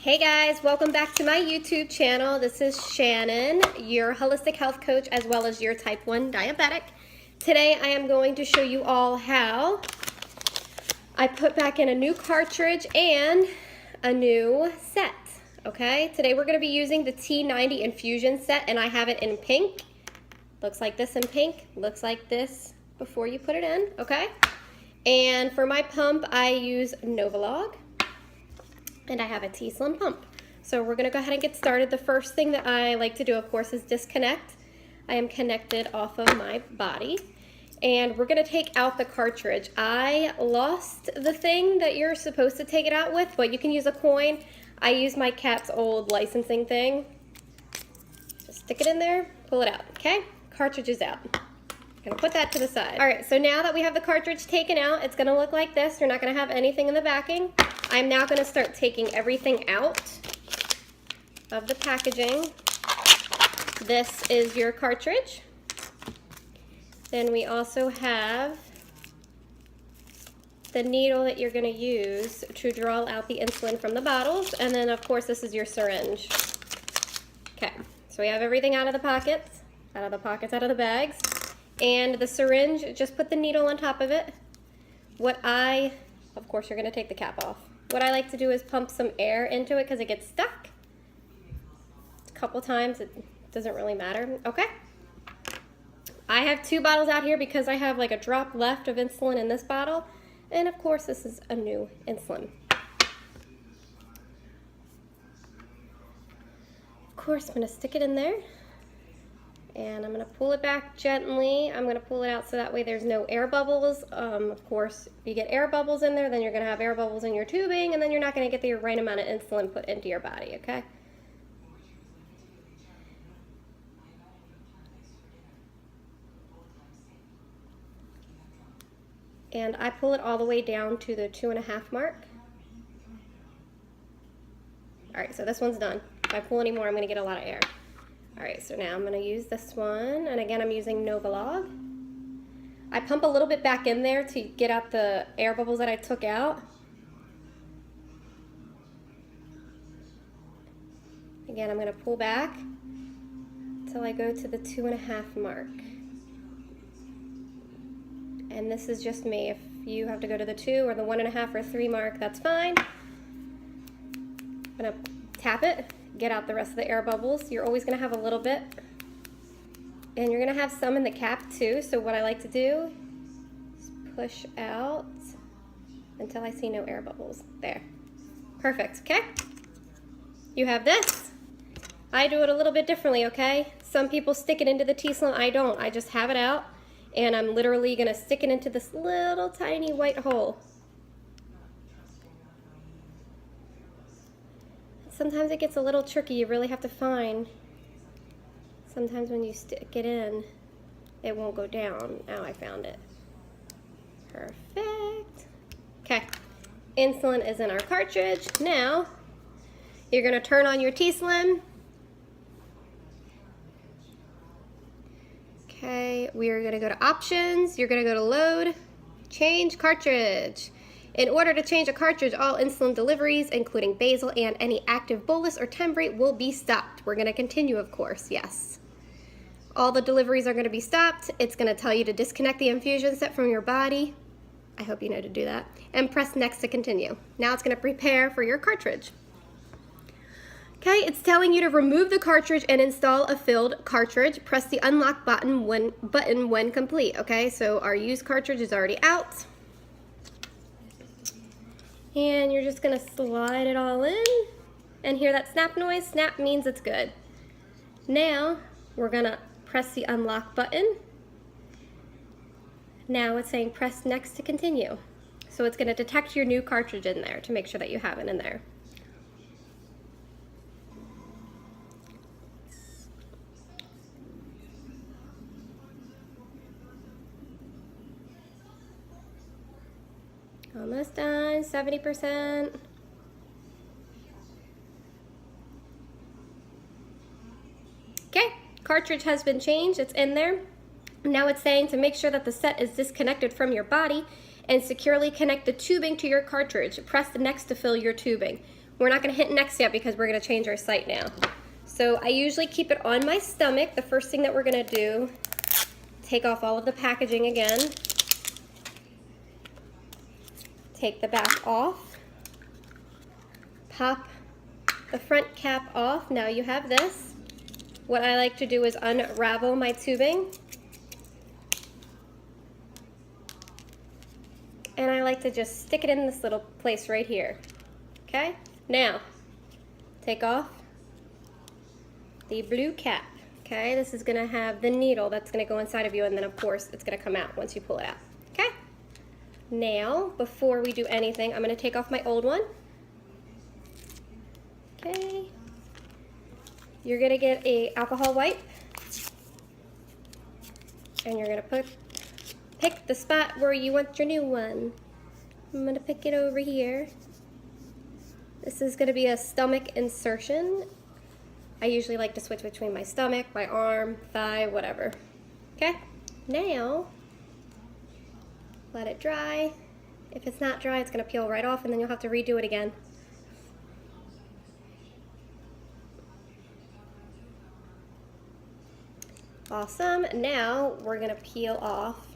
Hey guys, welcome back to my YouTube channel. This is Shannon, your holistic health coach as well as your type 1 diabetic. Today I am going to show you all how I put back in a new cartridge and a new set. Okay, today we're going to be using the T90 infusion set, and I have it in pink. Looks like this in pink, looks like this before you put it in, okay? And for my pump, I use Novolog. And I have a T-Slim pump. So we're gonna go ahead and get started. The first thing that I like to do, of course, is disconnect. I am connected off of my body. And we're gonna take out the cartridge. I lost the thing that you're supposed to take it out with, but you can use a coin. I use my cat's old licensing thing. Just stick it in there, pull it out, okay? Cartridge is out. Gonna put that to the side. All right, so now that we have the cartridge taken out, it's gonna look like this. You're not gonna have anything in the backing. I'm now gonna start taking everything out of the packaging. This is your cartridge. Then we also have the needle that you're gonna use to draw out the insulin from the bottles. And then of course, this is your syringe. Okay, so we have everything out of the pockets, out of the bags. And the syringe, just put the needle on top of it. Of course you're gonna take the cap off. What I like to do is pump some air into it because it gets stuck. A couple times, it doesn't really matter. Okay. I have 2 bottles out here because I have like a drop left of insulin in this bottle. And of course this is a new insulin. Of course I'm gonna stick it in there. And I'm gonna pull it back gently. I'm gonna pull it out so that way there's no air bubbles. Of course, if you get air bubbles in there, then you're gonna have air bubbles in your tubing, and then you're not gonna get the right amount of insulin put into your body, okay? And I pull it all the way down to the 2.5 mark. All right, so this one's done. If I pull any more, I'm gonna get a lot of air. All right, so now I'm gonna use this one, and again, I'm using Novolog. I pump a little bit back in there to get out the air bubbles that I took out. Again, I'm gonna pull back until I go to the 2.5 mark. And this is just me. If you have to go to the 2 or the 1.5 or 3 mark, that's fine. I'm gonna tap it. Get out the rest of the air bubbles. You're always gonna have a little bit. And you're gonna have some in the cap too, so what I like to do is push out until I see no air bubbles. There. Perfect, okay? You have this. I do it a little bit differently, okay? Some people stick it into the T-Slim, I don't. I just have it out, and I'm literally gonna stick it into this little tiny white hole. Sometimes it gets a little tricky. You really have to find. Sometimes when you stick it in, it won't go down. Now I found it. Perfect. Okay, insulin is in our cartridge. Now, you're gonna turn on your T-Slim. Okay, we are gonna go to options. You're gonna go to load, change cartridge. In order to change a cartridge, all insulin deliveries, including basal and any active bolus or Tembrate, will be stopped. We're gonna continue, of course, yes. All the deliveries are gonna be stopped. It's gonna tell you to disconnect the infusion set from your body. I hope you know to do that. And press next to continue. Now it's gonna prepare for your cartridge. Okay, it's telling you to remove the cartridge and install a filled cartridge. Press the unlock button when complete, okay? So our used cartridge is already out. And you're just gonna slide it all in and hear that snap noise. Snap means it's good. Now we're gonna press the unlock button. Now it's saying press next to continue. So it's gonna detect your new cartridge in there to make sure that you have it in there. Almost done, 70%. Okay, cartridge has been changed, it's in there. Now it's saying to make sure that the set is disconnected from your body and securely connect the tubing to your cartridge. Press the next to fill your tubing. We're not gonna hit next yet because we're gonna change our site now. So I usually keep it on my stomach. The first thing that we're gonna do, take off all of the packaging again. Take the back off. Pop the front cap off. Now you have this. What I like to do is unravel my tubing. And I like to just stick it in this little place right here. Okay? Now, take off the blue cap. Okay? This is gonna have the needle that's gonna go inside of you, and then of course it's gonna come out once you pull it out. Okay? Now, before we do anything, I'm gonna take off my old one. Okay. You're gonna get a alcohol wipe, and you're gonna pick the spot where you want your new one. I'm gonna pick it over here. This is gonna be a stomach insertion. I usually like to switch between my stomach, my arm, thigh, whatever. Okay, now let it dry. If it's not dry, it's gonna peel right off, and then you'll have to redo it again. Awesome. Now we're gonna peel off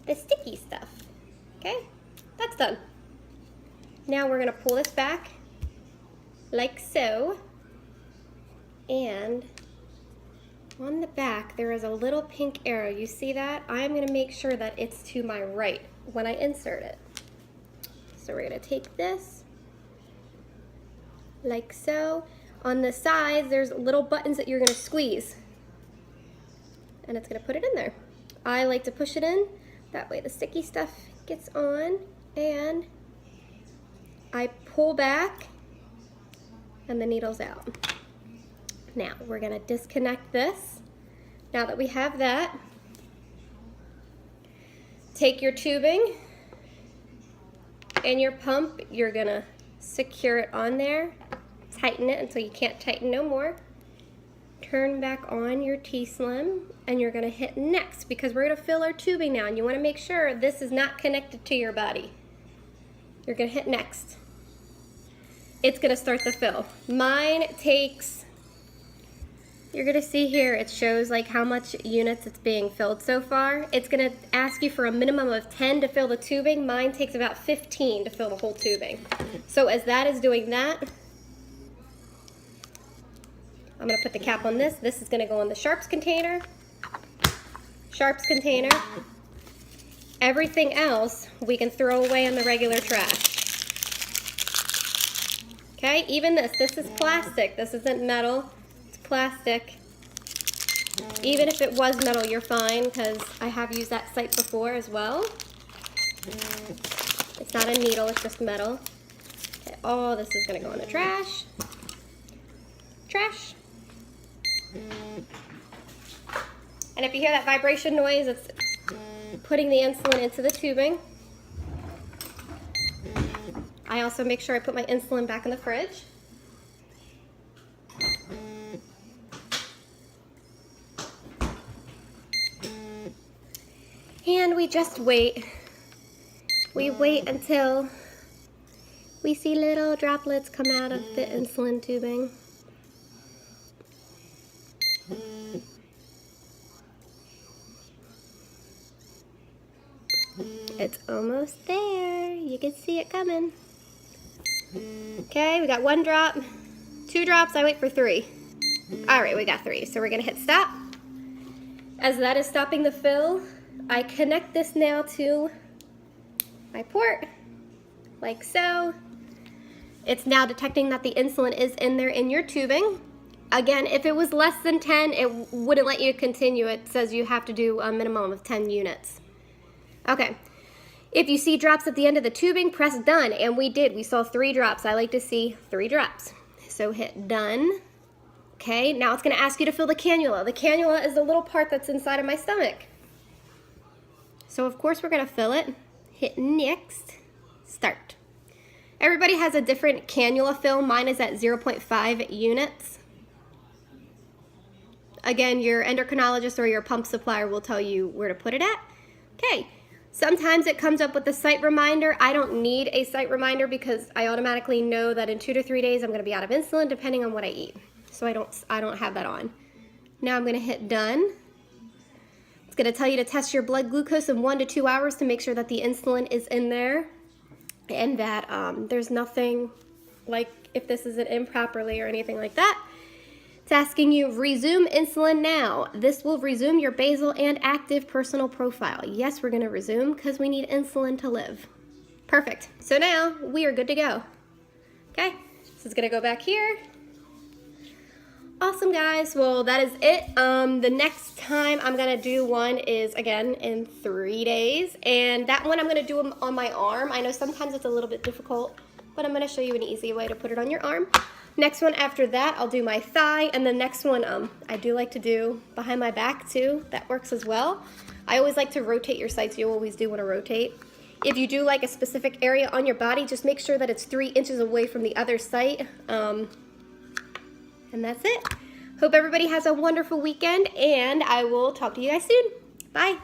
the sticky stuff. Okay, that's done. Now we're gonna pull this back like so, and on the back there is a little pink arrow. You see that? I'm gonna make sure that it's to my right when I insert it. So we're gonna take this like so. On the sides there's little buttons that you're gonna squeeze, and it's gonna put it in there. I like to push it in, that way the sticky stuff gets on, and I pull back and the needle's out. Now we're gonna disconnect this. Now that we have that, take your tubing and your pump, you're gonna secure it on there, tighten it until you can't tighten no more. Turn back on your T-Slim, and you're gonna hit next because we're gonna fill our tubing now, and you wanna make sure this is not connected to your body. You're gonna hit next. It's gonna start the fill. Mine takes, you're gonna see here, it shows like how much units it's being filled so far. It's gonna ask you for a minimum of 10 to fill the tubing. Mine takes about 15 to fill the whole tubing. So as that is doing that, I'm gonna put the cap on this. This is gonna go in the sharps container. Sharps container. Everything else we can throw away in the regular trash. Okay, even this is plastic. This isn't metal, it's plastic. Even if it was metal, you're fine, because I have used that site before as well. It's not a needle, it's just metal. Okay, all this is gonna go in the trash. Trash. And if you hear that vibration noise, it's putting the insulin into the tubing. I also make sure I put my insulin back in the fridge. And we just wait. We wait until we see little droplets come out of the insulin tubing. It's almost there. You can see it coming. Okay, we got 1 drop, 2 drops, I wait for 3. All right, we got 3, so we're gonna hit stop. As that is stopping the fill, I connect this now to my port, like so. It's now detecting that the insulin is in there in your tubing. Again, if it was less than 10, it wouldn't let you continue. It says you have to do a minimum of 10 units. Okay. If you see drops at the end of the tubing, press done, and we did. We saw 3 drops. I like to see 3 drops. So hit done. Okay, now it's gonna ask you to fill the cannula. The cannula is the little part that's inside of my stomach. So of course we're gonna fill it. Hit next, start. Everybody has a different cannula fill. Mine is at 0.5 units. Again, your endocrinologist or your pump supplier will tell you where to put it at. Okay. Sometimes it comes up with a site reminder. I don't need a site reminder because I automatically know that in 2 to 3 days I'm gonna be out of insulin depending on what I eat. So I don't have that on. Now I'm gonna hit done. It's gonna tell you to test your blood glucose in 1 to 2 hours to make sure that the insulin is in there and that there's nothing like if this isn't in properly or anything like that. It's asking you, resume insulin now. This will resume your basal and active personal profile. Yes, we're gonna resume because we need insulin to live. Perfect. So now we are good to go. Okay, so it's gonna go back here. Awesome, guys. Well, that is it. The next time I'm gonna do one is again in 3 days, and that one I'm gonna do them on my arm. I know sometimes it's a little bit difficult, but I'm gonna show you an easy way to put it on your arm. Next one after that, I'll do my thigh, and the next one I do like to do behind my back too. That works as well. I always like to rotate your sites. You always do want to rotate. If you do like a specific area on your body, just make sure that it's 3 inches away from the other site. And that's it. Hope everybody has a wonderful weekend, and I will talk to you guys soon. Bye.